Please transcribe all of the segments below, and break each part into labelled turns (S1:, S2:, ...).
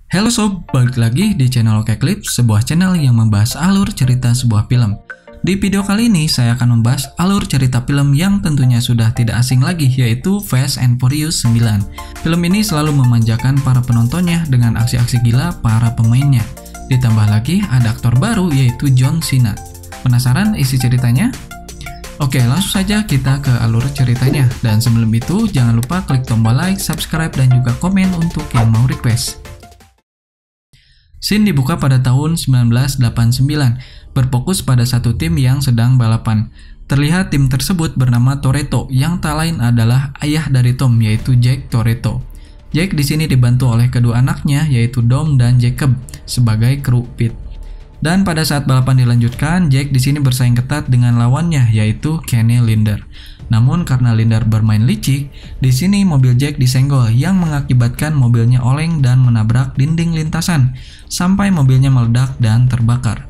S1: Halo sob, balik lagi di channel Oke Clip, sebuah channel yang membahas alur cerita sebuah film. Di video kali ini saya akan membahas alur cerita film yang tentunya sudah tidak asing lagi, yaitu Fast and Furious 9. Film ini selalu memanjakan para penontonnya dengan aksi-aksi gila para pemainnya. Ditambah lagi ada aktor baru yaitu John Cena. Penasaran isi ceritanya? Oke, langsung saja kita ke alur ceritanya. Dan sebelum itu jangan lupa klik tombol like, subscribe, dan juga komen untuk yang mau request. Scene dibuka pada tahun 1989, berfokus pada satu tim yang sedang balapan. Terlihat tim tersebut bernama Toretto, yang tak lain adalah ayah dari Tom, yaitu Jack Toretto. Jack di sini dibantu oleh kedua anaknya, yaitu Dom dan Jacob, sebagai kru pit. Dan pada saat balapan dilanjutkan, Jack di sini bersaing ketat dengan lawannya, yaitu Kenny Linder. Namun karena Linder bermain licik, di sini mobil Jack disenggol yang mengakibatkan mobilnya oleng dan menabrak dinding lintasan, sampai mobilnya meledak dan terbakar.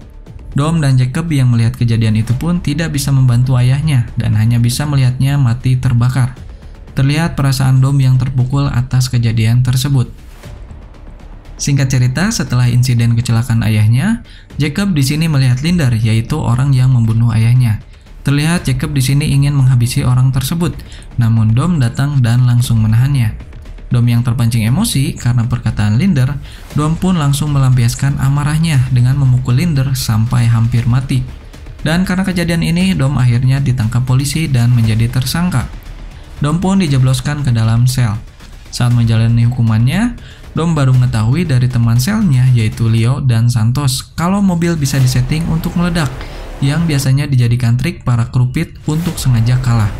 S1: Dom dan Jacob yang melihat kejadian itu pun tidak bisa membantu ayahnya dan hanya bisa melihatnya mati terbakar. Terlihat perasaan Dom yang terpukul atas kejadian tersebut. Singkat cerita, setelah insiden kecelakaan ayahnya, Jacob di sini melihat Linder, yaitu orang yang membunuh ayahnya. Terlihat Jacob di sini ingin menghabisi orang tersebut, namun Dom datang dan langsung menahannya. Dom yang terpancing emosi karena perkataan Linder, Dom pun langsung melampiaskan amarahnya dengan memukul Linder sampai hampir mati. Dan karena kejadian ini, Dom akhirnya ditangkap polisi dan menjadi tersangka. Dom pun dijebloskan ke dalam sel. Saat menjalani hukumannya, Dom baru mengetahui dari teman selnya, yaitu Leo dan Santos, kalau mobil bisa disetting untuk meledak, yang biasanya dijadikan trik para kru pit untuk sengaja kalah.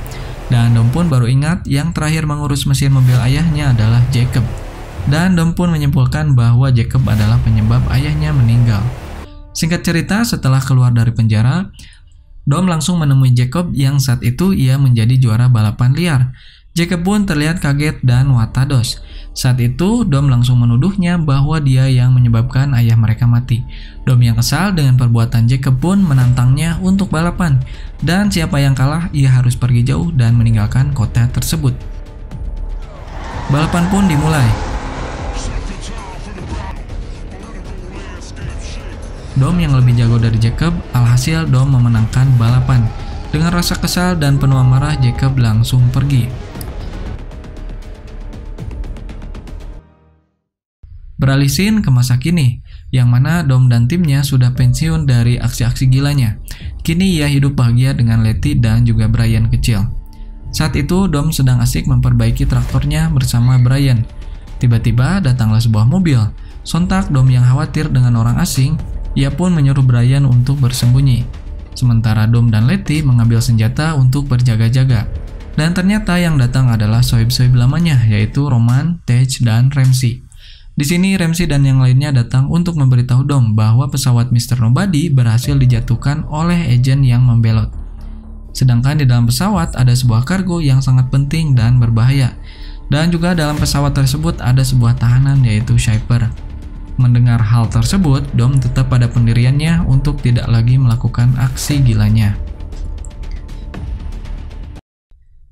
S1: Dan Dom pun baru ingat yang terakhir mengurus mesin mobil ayahnya adalah Jacob. Dan Dom pun menyimpulkan bahwa Jacob adalah penyebab ayahnya meninggal. Singkat cerita, setelah keluar dari penjara, Dom langsung menemui Jacob yang saat itu ia menjadi juara balapan liar. Jacob pun terlihat kaget dan watados. Saat itu, Dom langsung menuduhnya bahwa dia yang menyebabkan ayah mereka mati. Dom yang kesal dengan perbuatan Jacob pun menantangnya untuk balapan. Dan siapa yang kalah, ia harus pergi jauh dan meninggalkan kota tersebut. Balapan pun dimulai. Dom yang lebih jago dari Jacob, alhasil Dom memenangkan balapan. Dengan rasa kesal dan penuh amarah, Jacob langsung pergi. Beralih scene ke masa kini, yang mana Dom dan timnya sudah pensiun dari aksi-aksi gilanya. Kini ia hidup bahagia dengan Letty dan juga Brian kecil. Saat itu Dom sedang asik memperbaiki traktornya bersama Brian. Tiba-tiba datanglah sebuah mobil. Sontak Dom yang khawatir dengan orang asing, ia pun menyuruh Brian untuk bersembunyi. Sementara Dom dan Letty mengambil senjata untuk berjaga-jaga. Dan ternyata yang datang adalah sohib-sohib lamanya, yaitu Roman, Tej, dan Ramsey. Di sini Ramsey dan yang lainnya datang untuk memberitahu Dom bahwa pesawat Mr. Nobody berhasil dijatuhkan oleh agen yang membelot. Sedangkan di dalam pesawat ada sebuah kargo yang sangat penting dan berbahaya. Dan juga dalam pesawat tersebut ada sebuah tahanan, yaitu Shyper. Mendengar hal tersebut, Dom tetap pada pendiriannya untuk tidak lagi melakukan aksi gilanya.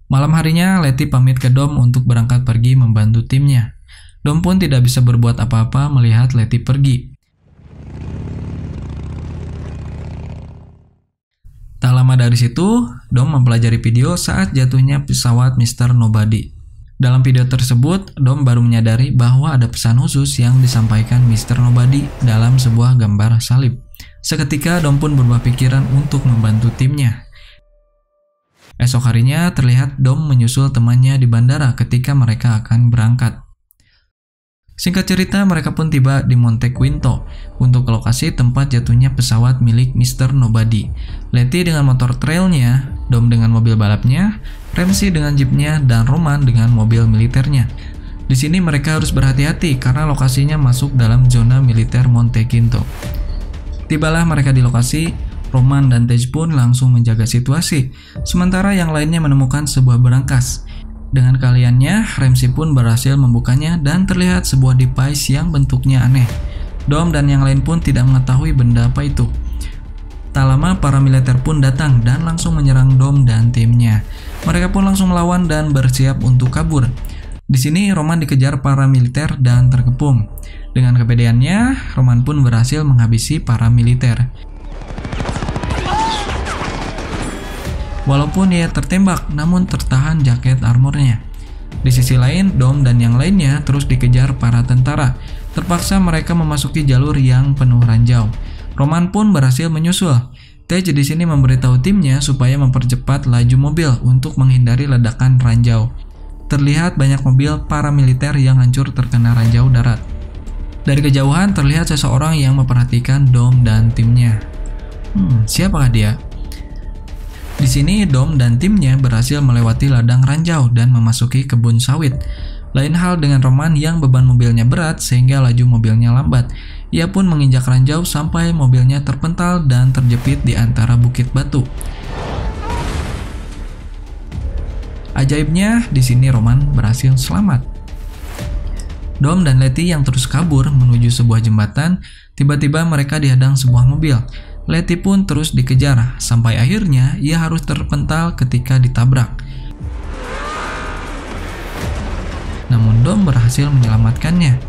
S1: Malam harinya, Letty pamit ke Dom untuk berangkat pergi membantu timnya. Dom pun tidak bisa berbuat apa-apa melihat Letty pergi. Tak lama dari situ, Dom mempelajari video saat jatuhnya pesawat Mr. Nobody. Dalam video tersebut, Dom baru menyadari bahwa ada pesan khusus yang disampaikan Mr. Nobody dalam sebuah gambar salib. Seketika Dom pun berubah pikiran untuk membantu timnya. Esok harinya terlihat Dom menyusul temannya di bandara ketika mereka akan berangkat. Singkat cerita, mereka pun tiba di Monte Quinto untuk ke lokasi tempat jatuhnya pesawat milik Mr. Nobody. Letty dengan motor trailnya, Dom dengan mobil balapnya, Ramsey dengan jeepnya, dan Roman dengan mobil militernya. Di sini mereka harus berhati-hati karena lokasinya masuk dalam zona militer Monte Quinto. Tibalah mereka di lokasi, Roman dan Tej pun langsung menjaga situasi, sementara yang lainnya menemukan sebuah berangkas. Dengan kaliannya, Ramsey pun berhasil membukanya dan terlihat sebuah device yang bentuknya aneh. Dom dan yang lain pun tidak mengetahui benda apa itu. Tak lama para militer pun datang dan langsung menyerang Dom dan timnya. Mereka pun langsung melawan dan bersiap untuk kabur. Di sini Roman dikejar para militer dan terkepung. Dengan kepedeannya, Roman pun berhasil menghabisi para militer. Walaupun ia tertembak, namun tertahan jaket armornya. Di sisi lain, Dom dan yang lainnya terus dikejar para tentara. Terpaksa mereka memasuki jalur yang penuh ranjau. Roman pun berhasil menyusul. Tej di sini memberitahu timnya supaya mempercepat laju mobil untuk menghindari ledakan ranjau. Terlihat banyak mobil paramiliter yang hancur terkena ranjau darat. Dari kejauhan terlihat seseorang yang memperhatikan Dom dan timnya. Siapakah dia? Di sini Dom dan timnya berhasil melewati ladang ranjau dan memasuki kebun sawit. Lain hal dengan Roman yang beban mobilnya berat sehingga laju mobilnya lambat. Ia pun menginjak ranjau sampai mobilnya terpental dan terjepit di antara bukit batu. Ajaibnya, di sini Roman berhasil selamat. Dom dan Letty yang terus kabur menuju sebuah jembatan, tiba-tiba mereka dihadang sebuah mobil. Letty pun terus dikejar, sampai akhirnya ia harus terpental ketika ditabrak. Namun Dom berhasil menyelamatkannya.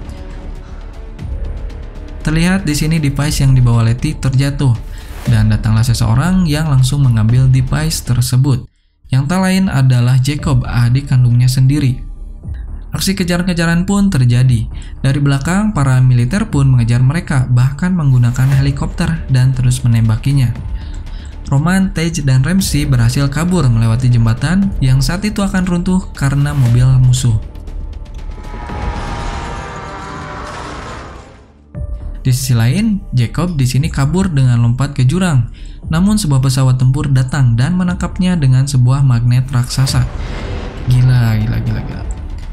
S1: Terlihat di sini device yang dibawa Letty terjatuh, dan datanglah seseorang yang langsung mengambil device tersebut. Yang tak lain adalah Jacob, adik kandungnya sendiri. Aksi kejar-kejaran pun terjadi. Dari belakang, para militer pun mengejar mereka, bahkan menggunakan helikopter dan terus menembakinya. Roman, Tej, dan Ramsey berhasil kabur melewati jembatan yang saat itu akan runtuh karena mobil musuh. Di sisi lain, Jacob di sini kabur dengan lompat ke jurang. Namun sebuah pesawat tempur datang dan menangkapnya dengan sebuah magnet raksasa. Gila.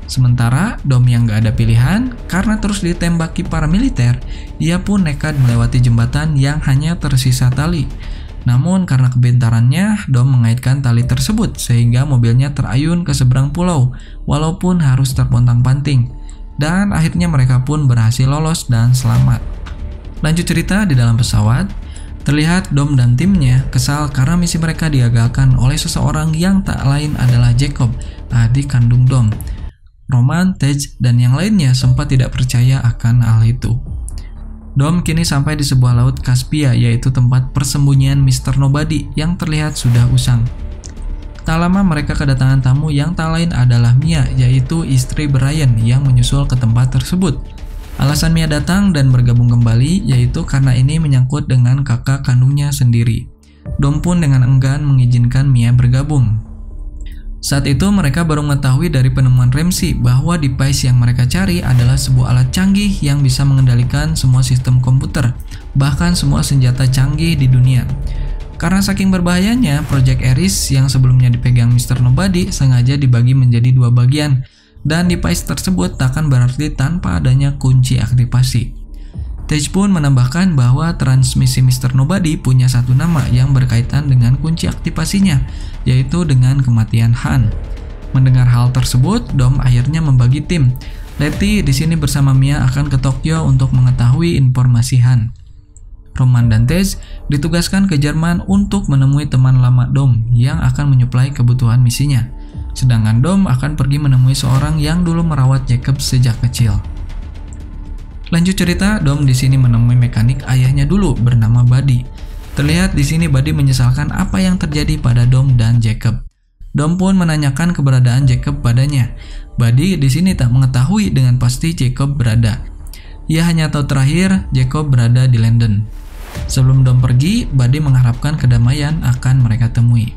S1: Sementara Dom yang gak ada pilihan, karena terus ditembaki para militer, ia pun nekat melewati jembatan yang hanya tersisa tali. Namun karena kebintarannya, Dom mengaitkan tali tersebut sehingga mobilnya terayun ke seberang pulau, walaupun harus terpontang-panting. Dan akhirnya mereka pun berhasil lolos dan selamat. Lanjut cerita di dalam pesawat, terlihat Dom dan timnya kesal karena misi mereka digagalkan oleh seseorang yang tak lain adalah Jacob, adik kandung Dom. Roman, Tej, dan yang lainnya sempat tidak percaya akan hal itu. Dom kini sampai di sebuah laut Kaspia, yaitu tempat persembunyian Mr. Nobody yang terlihat sudah usang. Tak lama mereka kedatangan tamu yang tak lain adalah Mia, yaitu istri Brian yang menyusul ke tempat tersebut. Alasan Mia datang dan bergabung kembali yaitu karena ini menyangkut dengan kakak kandungnya sendiri. Dom pun dengan enggan mengizinkan Mia bergabung. Saat itu mereka baru mengetahui dari penemuan Ramsey bahwa device yang mereka cari adalah sebuah alat canggih yang bisa mengendalikan semua sistem komputer, bahkan semua senjata canggih di dunia. Karena saking berbahayanya, Project Ares yang sebelumnya dipegang Mr. Nobody sengaja dibagi menjadi dua bagian, dan device tersebut takkan berarti tanpa adanya kunci aktivasi. Tej pun menambahkan bahwa transmisi Mr. Nobody punya satu nama yang berkaitan dengan kunci aktivasinya, yaitu dengan kematian Han. Mendengar hal tersebut, Dom akhirnya membagi tim. Letty di sini bersama Mia akan ke Tokyo untuk mengetahui informasi Han. Roman dan Tej ditugaskan ke Jerman untuk menemui teman lama Dom yang akan menyuplai kebutuhan misinya. Sedangkan Dom akan pergi menemui seorang yang dulu merawat Jacob sejak kecil. Lanjut cerita, Dom di sini menemui mekanik ayahnya dulu bernama Buddy. Terlihat di sini Buddy menyesalkan apa yang terjadi pada Dom dan Jacob. Dom pun menanyakan keberadaan Jacob padanya. Buddy di sini tak mengetahui dengan pasti Jacob berada. Ia hanya tahu terakhir Jacob berada di London. Sebelum Dom pergi, Buddy mengharapkan kedamaian akan mereka temui.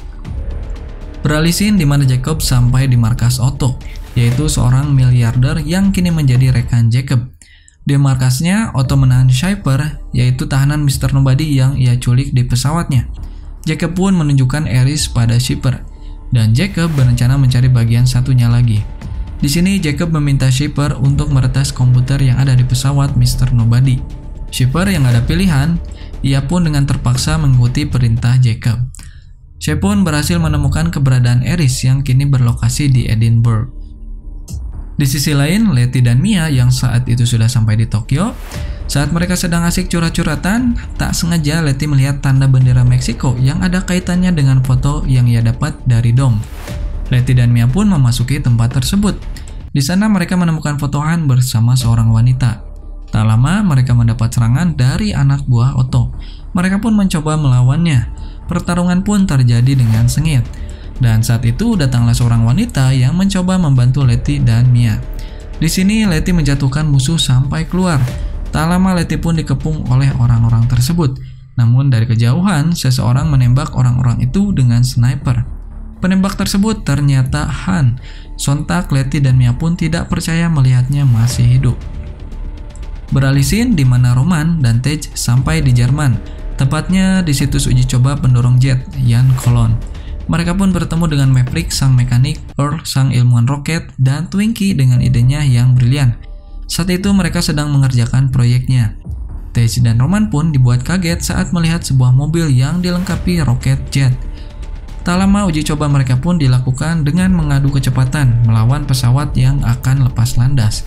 S1: Beralih scene di mana Jacob sampai di markas Otto, yaitu seorang miliarder yang kini menjadi rekan Jacob. Di markasnya, Otto menahan Shipper, yaitu tahanan Mr. Nobody yang ia culik di pesawatnya. Jacob pun menunjukkan Ares pada Shipper, dan Jacob berencana mencari bagian satunya lagi. Di sini Jacob meminta Shipper untuk meretas komputer yang ada di pesawat Mr. Nobody. Shipper yang ada pilihan, ia pun dengan terpaksa mengikuti perintah Jacob. Shep pun berhasil menemukan keberadaan Ares yang kini berlokasi di Edinburgh. Di sisi lain, Letty dan Mia yang saat itu sudah sampai di Tokyo. Saat mereka sedang asik curhat-curhatan, tak sengaja Letty melihat tanda bendera Meksiko yang ada kaitannya dengan foto yang ia dapat dari Dom. Letty dan Mia pun memasuki tempat tersebut. Di sana mereka menemukan foto Han bersama seorang wanita. Tak lama mereka mendapat serangan dari anak buah Otto. Mereka pun mencoba melawannya. Pertarungan pun terjadi dengan sengit. Dan saat itu datanglah seorang wanita yang mencoba membantu Letty dan Mia. Di sini Letty menjatuhkan musuh sampai keluar. Tak lama Letty pun dikepung oleh orang-orang tersebut. Namun dari kejauhan seseorang menembak orang-orang itu dengan sniper. Penembak tersebut ternyata Han. Sontak Letty dan Mia pun tidak percaya melihatnya masih hidup. Beralih scene di mana Roman dan Tej sampai di Jerman, tepatnya di situs uji coba pendorong jet Jan Cologne. Mereka pun bertemu dengan Maverick sang mekanik, Earl sang ilmuwan roket, dan Twinkie dengan idenya yang brilian. Saat itu mereka sedang mengerjakan proyeknya. Tej dan Roman pun dibuat kaget saat melihat sebuah mobil yang dilengkapi roket jet. Tak lama uji coba mereka pun dilakukan dengan mengadu kecepatan melawan pesawat yang akan lepas landas.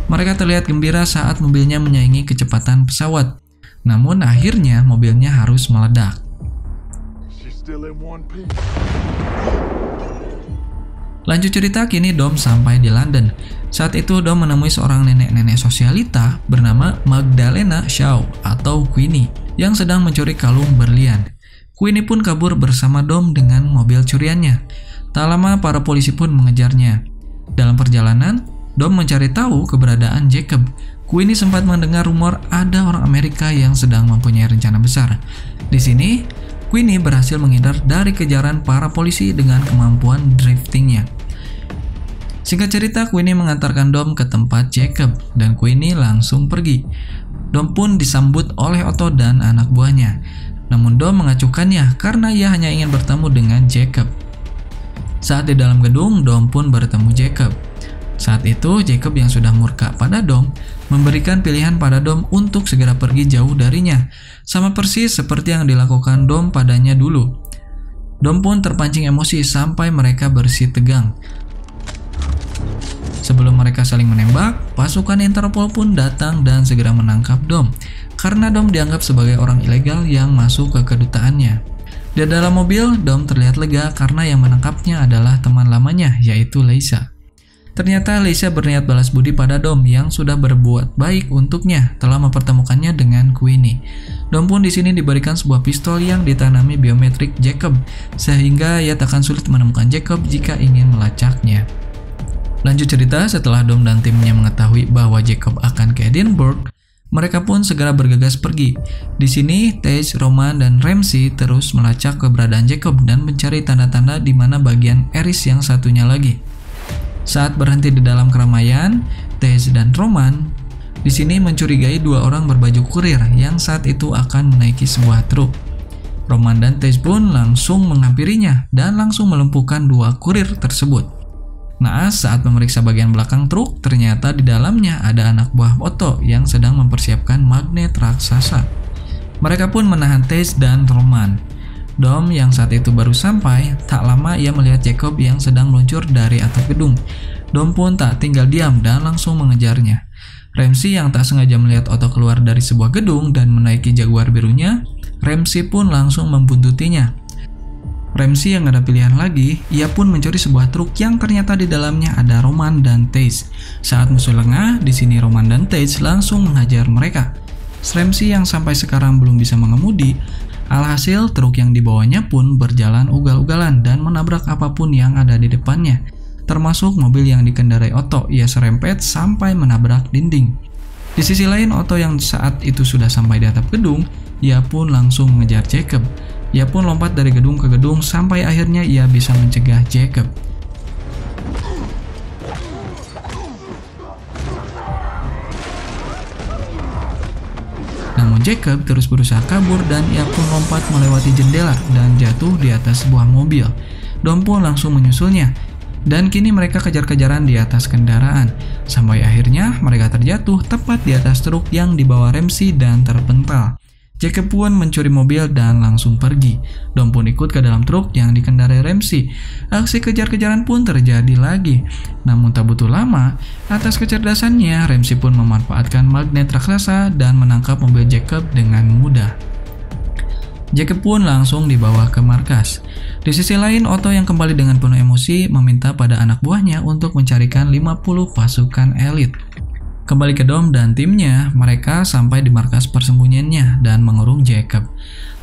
S1: Mereka terlihat gembira saat mobilnya menyaingi kecepatan pesawat. Namun akhirnya mobilnya harus meledak. Lanjut cerita, kini Dom sampai di London. Saat itu Dom menemui seorang nenek-nenek sosialita bernama Magdalena Shaw atau Queenie yang sedang mencuri kalung berlian. Queenie pun kabur bersama Dom dengan mobil curiannya. Tak lama para polisi pun mengejarnya. Dalam perjalanan, Dom mencari tahu keberadaan Jacob. Queenie sempat mendengar rumor ada orang Amerika yang sedang mempunyai rencana besar. Di sini, Queenie berhasil menghindar dari kejaran para polisi dengan kemampuan driftingnya. Singkat cerita, Queenie mengantarkan Dom ke tempat Jacob dan Queenie langsung pergi. Dom pun disambut oleh Otto dan anak buahnya. Namun Dom mengacuhkannya karena ia hanya ingin bertemu dengan Jacob. Saat di dalam gedung, Dom pun bertemu Jacob. Saat itu, Jacob yang sudah murka pada Dom memberikan pilihan pada Dom untuk segera pergi jauh darinya, sama persis seperti yang dilakukan Dom padanya dulu. Dom pun terpancing emosi sampai mereka bersih tegang. Sebelum mereka saling menembak, pasukan Interpol pun datang dan segera menangkap Dom, karena Dom dianggap sebagai orang ilegal yang masuk ke kedutaannya. Di dalam mobil, Dom terlihat lega karena yang menangkapnya adalah teman lamanya, yaitu Lisa. Ternyata Lisa berniat balas budi pada Dom yang sudah berbuat baik untuknya telah mempertemukannya dengan Queenie. Dom pun di sini diberikan sebuah pistol yang ditanami biometrik Jacob, sehingga ia takkan sulit menemukan Jacob jika ingin melacaknya. Lanjut cerita, setelah Dom dan timnya mengetahui bahwa Jacob akan ke Edinburgh, mereka pun segera bergegas pergi. Di sini, Tej, Roman, dan Ramsey terus melacak keberadaan Jacob dan mencari tanda-tanda di mana bagian Eris yang satunya lagi. Saat berhenti di dalam keramaian, Tej dan Roman di sini mencurigai dua orang berbaju kurir yang saat itu akan menaiki sebuah truk. Roman dan Tej pun langsung menghampirinya dan langsung melumpuhkan dua kurir tersebut. Naas saat memeriksa bagian belakang truk, ternyata di dalamnya ada anak buah Otto yang sedang mempersiapkan magnet raksasa. Mereka pun menahan Tej dan Roman. Dom yang saat itu baru sampai, tak lama ia melihat Jacob yang sedang meluncur dari atap gedung. Dom pun tak tinggal diam dan langsung mengejarnya. Ramsey yang tak sengaja melihat Otto keluar dari sebuah gedung dan menaiki Jaguar birunya, Ramsey pun langsung membuntutinya. Ramsey yang ada pilihan lagi, ia pun mencuri sebuah truk yang ternyata di dalamnya ada Roman dan Tej. Saat musuh lengah, di sini Roman dan Tej langsung menghajar mereka. Ramsey yang sampai sekarang belum bisa mengemudi. Alhasil, truk yang dibawanya pun berjalan ugal-ugalan dan menabrak apapun yang ada di depannya, termasuk mobil yang dikendarai Otto. Ia serempet sampai menabrak dinding. Di sisi lain, Otto yang saat itu sudah sampai di atap gedung, ia pun langsung mengejar Jacob. Ia pun lompat dari gedung ke gedung sampai akhirnya ia bisa mencegah Jacob. Namun Jacob terus berusaha kabur dan ia pun lompat melewati jendela dan jatuh di atas sebuah mobil. Dom pun langsung menyusulnya. Dan kini mereka kejar-kejaran di atas kendaraan. Sampai akhirnya mereka terjatuh tepat di atas truk yang dibawa Ramsey dan terpental. Jacob pun mencuri mobil dan langsung pergi. Dom pun ikut ke dalam truk yang dikendarai Ramsey. Aksi kejar-kejaran pun terjadi lagi. Namun tak butuh lama, atas kecerdasannya, Ramsey pun memanfaatkan magnet raksasa dan menangkap mobil Jacob dengan mudah. Jacob pun langsung dibawa ke markas. Di sisi lain, Otto yang kembali dengan penuh emosi meminta pada anak buahnya untuk mencarikan 50 pasukan elit. Kembali ke Dom dan timnya, mereka sampai di markas persembunyiannya dan mengurung Jacob.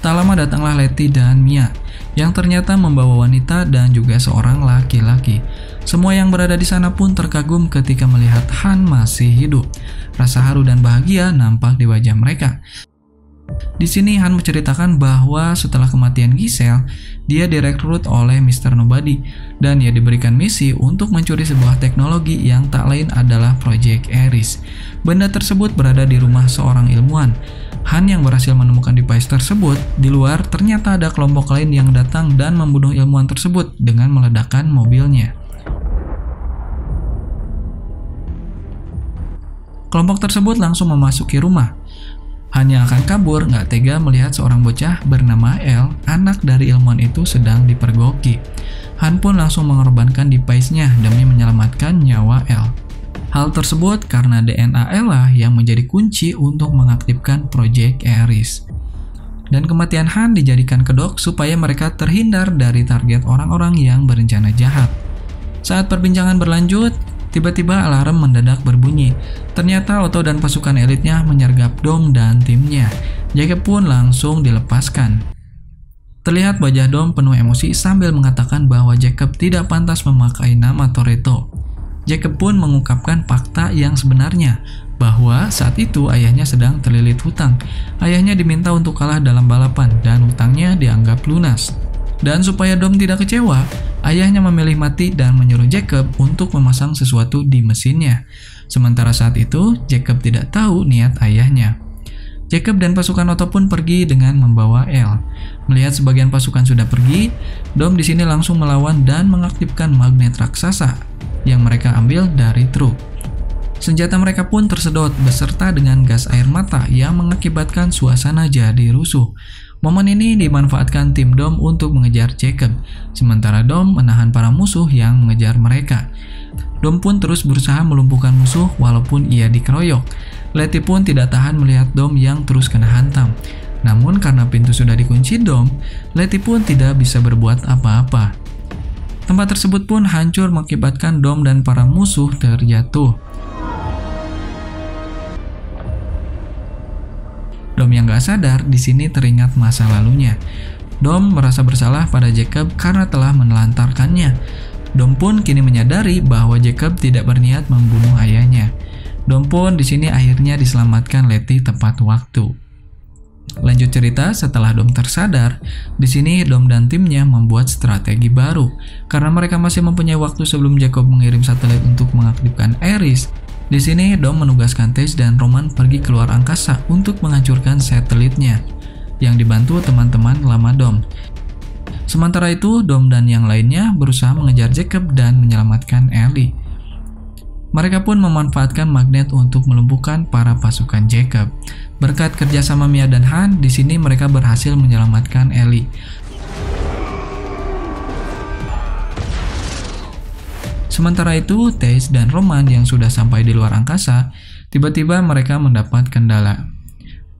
S1: Tak lama datanglah Letty dan Mia, yang ternyata membawa wanita dan juga seorang laki-laki. Semua yang berada di sana pun terkagum ketika melihat Han masih hidup. Rasa haru dan bahagia nampak di wajah mereka. Di sini Han menceritakan bahwa setelah kematian Giselle, dia direkrut oleh Mr. Nobody dan ia diberikan misi untuk mencuri sebuah teknologi yang tak lain adalah Project Ares. Benda tersebut berada di rumah seorang ilmuwan. Han yang berhasil menemukan device tersebut, di luar ternyata ada kelompok lain yang datang dan membunuh ilmuwan tersebut dengan meledakkan mobilnya. Kelompok tersebut langsung memasuki rumah. Han yang akan kabur nggak tega melihat seorang bocah bernama El, anak dari ilmuwan itu sedang dipergoki. Han pun langsung mengorbankan device-nya demi menyelamatkan nyawa El. Hal tersebut karena DNA El lah yang menjadi kunci untuk mengaktifkan Project Ares. Dan kematian Han dijadikan kedok supaya mereka terhindar dari target orang-orang yang berencana jahat. Saat perbincangan berlanjut, tiba-tiba alarm mendadak berbunyi. Ternyata Otto dan pasukan elitnya menyergap Dom dan timnya. Jacob pun langsung dilepaskan. Terlihat wajah Dom penuh emosi sambil mengatakan bahwa Jacob tidak pantas memakai nama Toretto. Jacob pun mengungkapkan fakta yang sebenarnya, bahwa saat itu ayahnya sedang terlilit hutang. Ayahnya diminta untuk kalah dalam balapan dan hutangnya dianggap lunas. Dan supaya Dom tidak kecewa, ayahnya memilih mati dan menyuruh Jacob untuk memasang sesuatu di mesinnya. Sementara saat itu, Jacob tidak tahu niat ayahnya. Jacob dan pasukan Otto pun pergi dengan membawa El. Melihat sebagian pasukan sudah pergi, Dom di sini langsung melawan dan mengaktifkan magnet raksasa yang mereka ambil dari truk. Senjata mereka pun tersedot beserta dengan gas air mata yang mengakibatkan suasana jadi rusuh. Momen ini dimanfaatkan tim Dom untuk mengejar Jacob, sementara Dom menahan para musuh yang mengejar mereka. Dom pun terus berusaha melumpuhkan musuh walaupun ia dikeroyok. Letty pun tidak tahan melihat Dom yang terus kena hantam. Namun karena pintu sudah dikunci Dom, Letty pun tidak bisa berbuat apa-apa. Tempat tersebut pun hancur mengakibatkan Dom dan para musuh terjatuh. Dom yang gak sadar di sini teringat masa lalunya. Dom merasa bersalah pada Jacob karena telah menelantarkannya. Dom pun kini menyadari bahwa Jacob tidak berniat membunuh ayahnya. Dom pun di sini akhirnya diselamatkan Letty tepat waktu. Lanjut cerita, setelah Dom tersadar, di sini Dom dan timnya membuat strategi baru. Karena mereka masih mempunyai waktu sebelum Jacob mengirim satelit untuk mengaktifkan Ares. Di sini Dom menugaskan Tej dan Roman pergi keluar angkasa untuk menghancurkan satelitnya, yang dibantu teman-teman lama Dom. Sementara itu, Dom dan yang lainnya berusaha mengejar Jacob dan menyelamatkan Ellie. Mereka pun memanfaatkan magnet untuk melumpuhkan para pasukan Jacob. Berkat kerjasama Mia dan Han, di sini mereka berhasil menyelamatkan Ellie. Sementara itu, Tej dan Roman yang sudah sampai di luar angkasa, tiba-tiba mereka mendapat kendala.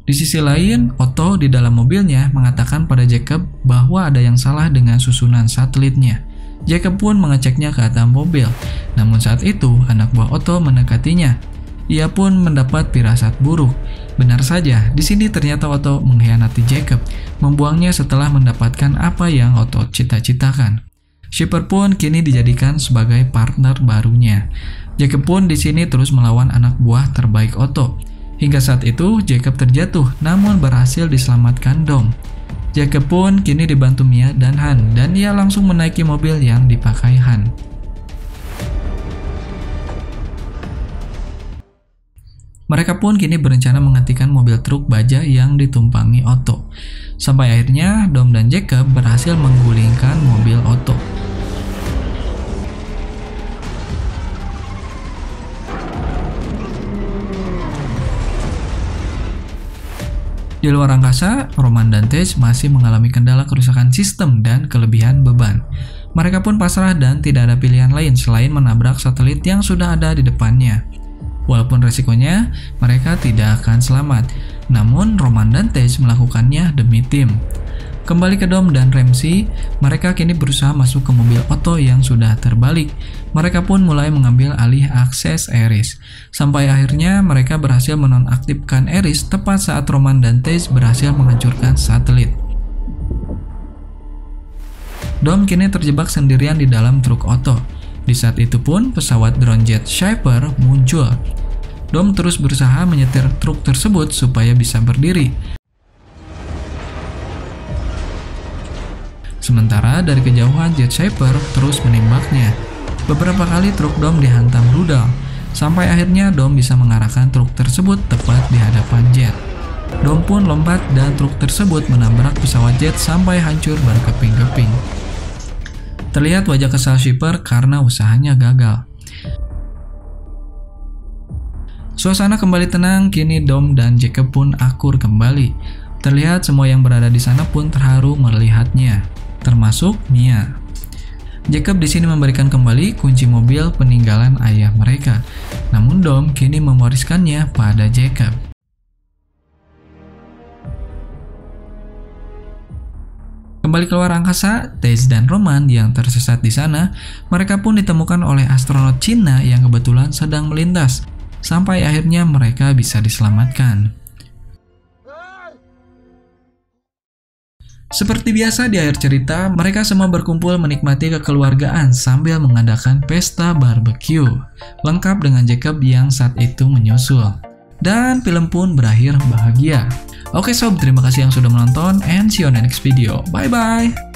S1: Di sisi lain, Otto di dalam mobilnya mengatakan pada Jacob bahwa ada yang salah dengan susunan satelitnya. Jacob pun mengeceknya ke atap mobil, namun saat itu anak buah Otto mendekatinya. Ia pun mendapat firasat buruk. Benar saja, di sini ternyata Otto mengkhianati Jacob, membuangnya setelah mendapatkan apa yang Otto cita-citakan. Shepard pun kini dijadikan sebagai partner barunya. Jacob pun di sini terus melawan anak buah terbaik Otto. Hingga saat itu Jacob terjatuh, namun berhasil diselamatkan Dom. Jacob pun kini dibantu Mia dan Han, dan ia langsung menaiki mobil yang dipakai Han. Mereka pun kini berencana menghentikan mobil truk baja yang ditumpangi Otto. Sampai akhirnya Dom dan Jacob berhasil menggulingkan mobil Otto. Di luar angkasa, Roman dan Tej masih mengalami kendala kerusakan sistem dan kelebihan beban. Mereka pun pasrah dan tidak ada pilihan lain selain menabrak satelit yang sudah ada di depannya. Walaupun resikonya, mereka tidak akan selamat. Namun, Roman dan Tej melakukannya demi tim. Kembali ke Dom dan Ramsey, mereka kini berusaha masuk ke mobil Otto yang sudah terbalik. Mereka pun mulai mengambil alih akses Eris. Sampai akhirnya mereka berhasil menonaktifkan Eris tepat saat Roman dan Taze berhasil menghancurkan satelit. Dom kini terjebak sendirian di dalam truk Otto. Di saat itu pun pesawat drone jet Shaper muncul. Dom terus berusaha menyetir truk tersebut supaya bisa berdiri. Sementara dari kejauhan Jet Shaper terus menembaknya. Beberapa kali truk Dom dihantam rudal, sampai akhirnya Dom bisa mengarahkan truk tersebut tepat di hadapan Jet. Dom pun lompat dan truk tersebut menabrak pesawat Jet sampai hancur berkeping-keping. Terlihat wajah kesal Shipper karena usahanya gagal. Suasana kembali tenang, kini Dom dan Jacob pun akur kembali. Terlihat semua yang berada di sana pun terharu melihatnya, termasuk Mia. Jacob di sini memberikan kembali kunci mobil peninggalan ayah mereka. Namun Dom kini mewariskannya pada Jacob. Kembali keluar angkasa, Taze dan Roman yang tersesat di sana, mereka pun ditemukan oleh astronot Cina yang kebetulan sedang melintas. Sampai akhirnya mereka bisa diselamatkan. Seperti biasa di akhir cerita, mereka semua berkumpul menikmati kekeluargaan sambil mengadakan pesta barbecue, lengkap dengan Jacob yang saat itu menyusul. Dan film pun berakhir bahagia. Oke sob, terima kasih yang sudah menonton and see you on the next video. Bye bye!